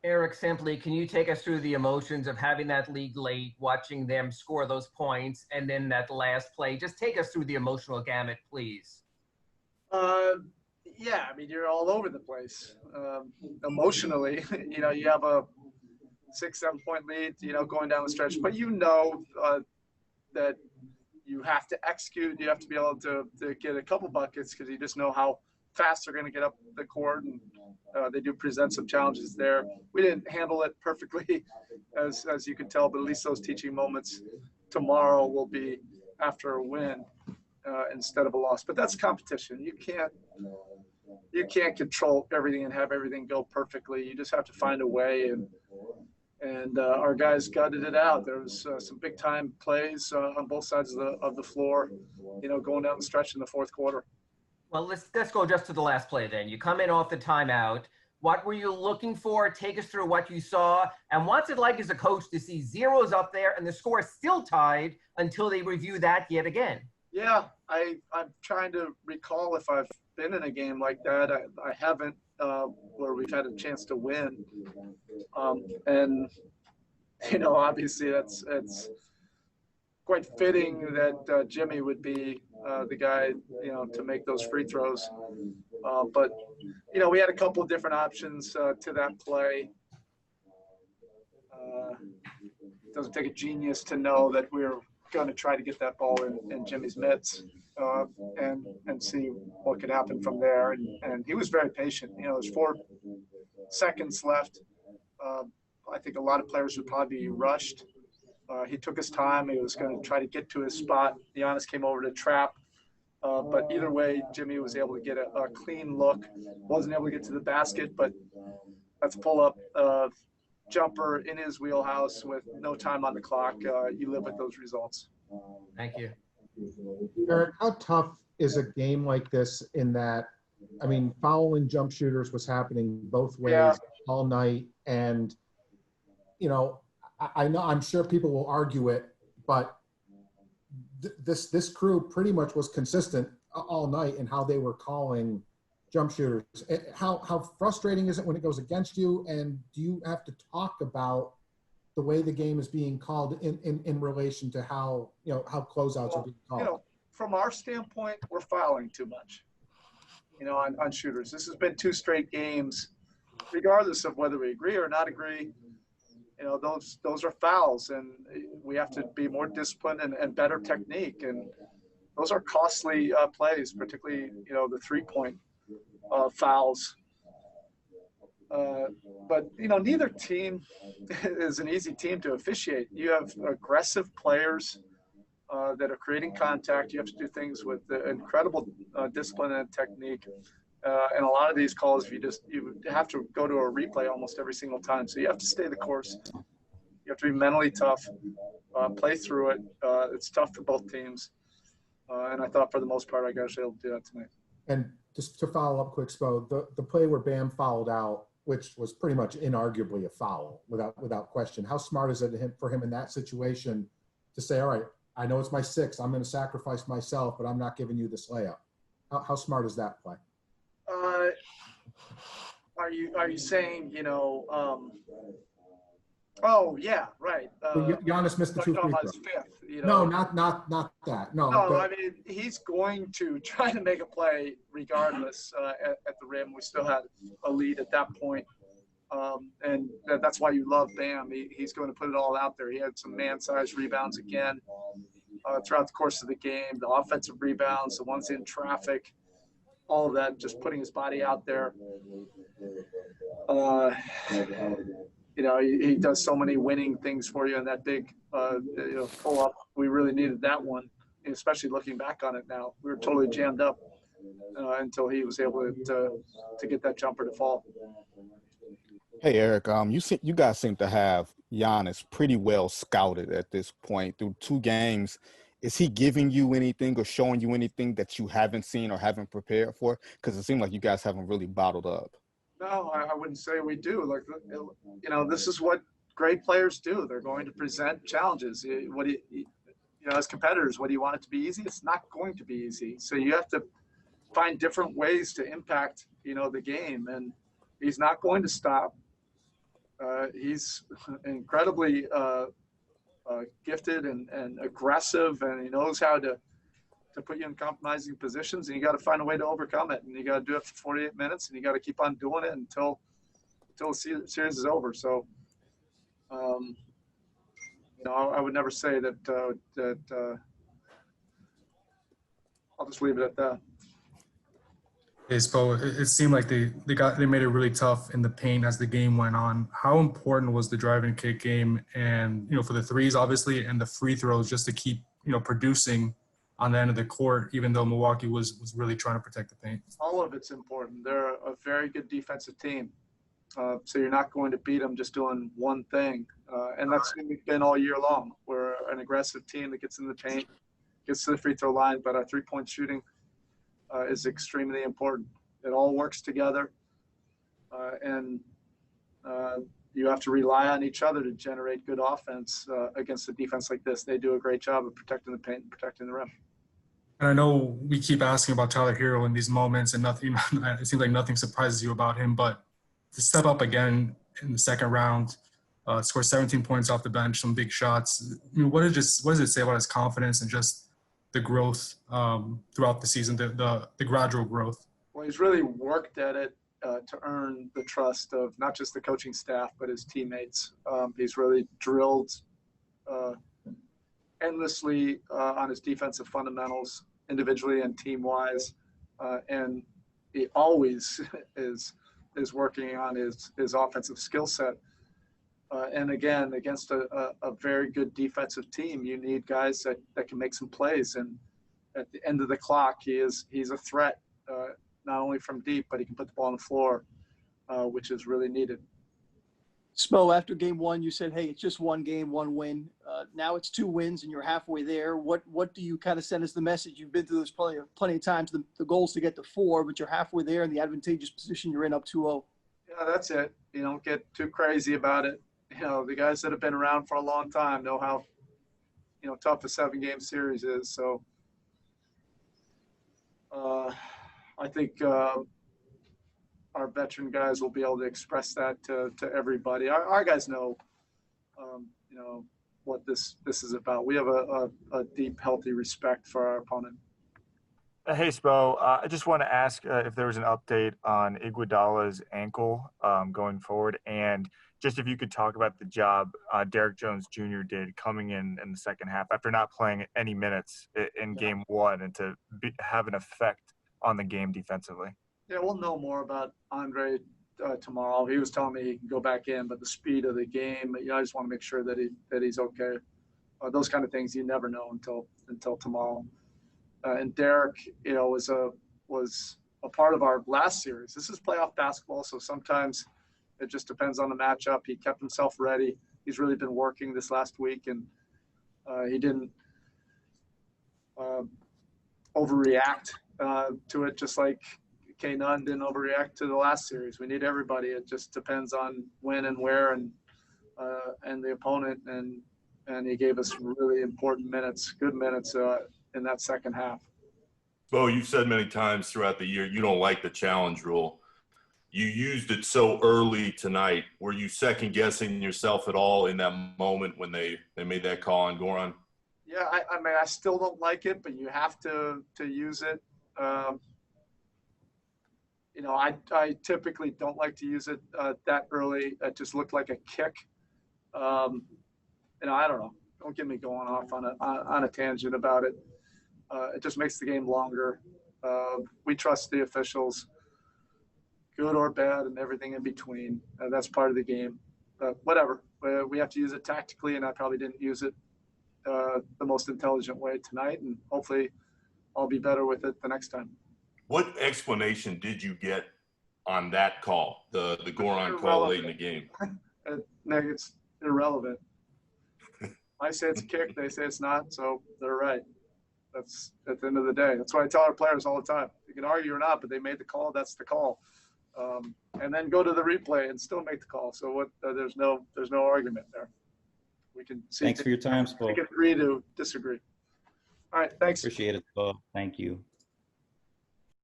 Eric, simply, can you take us through the emotions of having that lead late, watching them score those points, and then that last play? Just take us through the emotional gamut, please. Yeah, I mean, you're all over the place emotionally. You have a 6, 7 point lead, going down the stretch, but that you have to execute. You have to be able to get a couple buckets because you just know how fast they're going to get up the court, and they do present some challenges there. We didn't handle it perfectly, as you can tell, but at least those teaching moments tomorrow will be after a win instead of a loss. But that's competition. You can't control everything and have everything go perfectly. You just have to find a way, and our guys gutted it out. There was some big time plays on both sides of the floor, going down the stretch in the fourth quarter. Well, let's go just to the last play then. You come in off the timeout. What were you looking for? Take us through what you saw. And what's it like as a coach to see zeros up there and the score is still tied until they review that yet again? Yeah, I'm trying to recall if I've been in a game like that. I haven't, where we've had a chance to win. And, obviously it's quite fitting that Jimmy would be the guy, to make those free throws. But, we had a couple of different options to that play. It doesn't take a genius to know that we're going to try to get that ball in Jimmy's mitts and see what could happen from there. And he was very patient. There's 4 seconds left. I think a lot of players would probably be rushed. He took his time. He was going to try to get to his spot. Giannis came over to trap. But either way, Jimmy was able to get a clean look. Wasn't able to get to the basket, but let's pull up jumper in his wheelhouse with no time on the clock. You live with those results. Thank you. Eric, how tough is a game like this in that, fouling jump shooters was happening both ways all night. And, I know, I'm sure people will argue it, but this crew pretty much was consistent all night in how they were calling jump shooters. How frustrating is it when it goes against you? And do you have to talk about the way the game is being called in relation to how closeouts are being called? From our standpoint, we're fouling too much, on shooters. This has been 2 straight games, regardless of whether we agree or not agree. Those are fouls, and we have to be more disciplined and better technique. And those are costly plays, particularly, the 3-point fouls. But, neither team is an easy team to officiate. You have aggressive players that are creating contact. You have to do things with incredible discipline and technique. And a lot of these calls, you have to go to a replay almost every single time. So you have to stay the course. You have to be mentally tough, play through it. It's tough for both teams. And I thought for the most part, I got to be able to do that tonight. And just to follow up quick, Spo, the play where Bam fouled out, which was pretty much inarguably a foul without question. How smart is it for him in that situation to say, all right, I know it's my 6, I'm going to sacrifice myself, but I'm not giving you this layup? How smart is that play? Are you saying, oh yeah, right. Giannis missed the 2 free throws. 5th, No, not that. No, he's going to try to make a play regardless at the rim. We still had a lead at that point. And that's why you love Bam. He's going to put it all out there. He had some man-sized rebounds again throughout the course of the game. The offensive rebounds, the ones in traffic, all of that, just putting his body out there. He does so many winning things for you in that big pull-up. We really needed that one, especially looking back on it now. We were totally jammed up until he was able to get that jumper to fall. Hey, Eric, you guys seem to have Giannis pretty well scouted at this point through 2 games. Is he giving you anything or showing you anything that you haven't seen or haven't prepared for? Because it seemed like you guys haven't really bottled up. No, I wouldn't say we do. This is what great players do. They're going to present challenges. As competitors, what do you want it to be easy? It's not going to be easy. So you have to find different ways to impact, the game. And he's not going to stop. He's incredibly gifted and aggressive, and he knows how to put you in compromising positions, and you got to find a way to overcome it. And you got to do it for 48 minutes, and you got to keep on doing it until the series is over. So, I would never say that. I'll just leave it at that. Hey, Spo, it seemed like they made it really tough in the paint as the game went on. How important was the drive and kick game, and for the threes obviously, and the free throws, just to keep producing on the end of the court, even though Milwaukee was really trying to protect the paint? All of it's important. They're a very good defensive team, so you're not going to beat them just doing one thing, and that's what we've been all year long. We're an aggressive team that gets in the paint, gets to the free throw line, but our three-point shooting is extremely important. It all works together, and you have to rely on each other to generate good offense against a defense like this. They do a great job of protecting the paint and protecting the rim. And I know we keep asking about Tyler Hero in these moments, and nothing. It seems like nothing surprises you about him. But to step up again in the second round, score 17 points off the bench, some big shots. I mean, what does it say about his confidence and just the growth throughout the season, the gradual growth? Well, he's really worked at it to earn the trust of not just the coaching staff, but his teammates. He's really drilled endlessly on his defensive fundamentals, individually and team-wise, and he always is working on his offensive skill set. And again, against a very good defensive team, you need guys that can make some plays. And at the end of the clock, he's a threat, not only from deep, but he can put the ball on the floor, which is really needed. Spo, after game one, you said, hey, it's just one game, one win. Now it's 2 wins and you're halfway there. What do you kind of send as the message? You've been through this plenty of times. The goal is to get to 4, but you're halfway there in the advantageous position you're in, up 2-0. Yeah, that's it. You don't get too crazy about it. The guys that have been around for a long time know how, tough a 7-game series is. So I think our veteran guys will be able to express that to everybody. Our guys know, what this is about. We have a deep, healthy respect for our opponent. Hey, Spo, I just want to ask if there was an update on Iguodala's ankle going forward, and just if you could talk about the job Derek Jones Jr. did coming in the second half after not playing any minutes in game one, and to have an effect on the game defensively. Yeah, we'll know more about Andre tomorrow. He was telling me he can go back in, but the speed of the game, I just want to make sure that he's okay. Those kind of things you never know until tomorrow. And Derek, was a part of our last series. This is playoff basketball, so sometimes it just depends on the matchup. He kept himself ready. He's really been working this last week, and he didn't overreact to it, just like K. Nunn didn't overreact to the last series. We need everybody. It just depends on when and where and the opponent, and he gave us really important minutes, good minutes in that second half. Bo, you've said many times throughout the year you don't like the challenge rule. You used it so early tonight. Were you second-guessing yourself at all in that moment when they made that call on Goran? Yeah, I mean, I still don't like it, but you have to use it. I typically don't like to use it that early. It just looked like a kick. I don't know. Don't get me going off on a tangent about it. It just makes the game longer. We trust the officials, good or bad, and everything in between. That's part of the game. Whatever. We have to use it tactically, and I probably didn't use it the most intelligent way tonight, and hopefully I'll be better with it the next time. What explanation did you get on that call, the Goran call late in the game? It's irrelevant. I say it's a kick, they say it's not, so they're right. That's at the end of the day. That's why I tell our players all the time. You can argue or not, but they made the call. That's the call. And then go to the replay and still make the call. So what? There's no argument there. We can see. Thanks for your time, Spo. We can agree to disagree. All right. Thanks. Appreciate it, Spo. Thank you.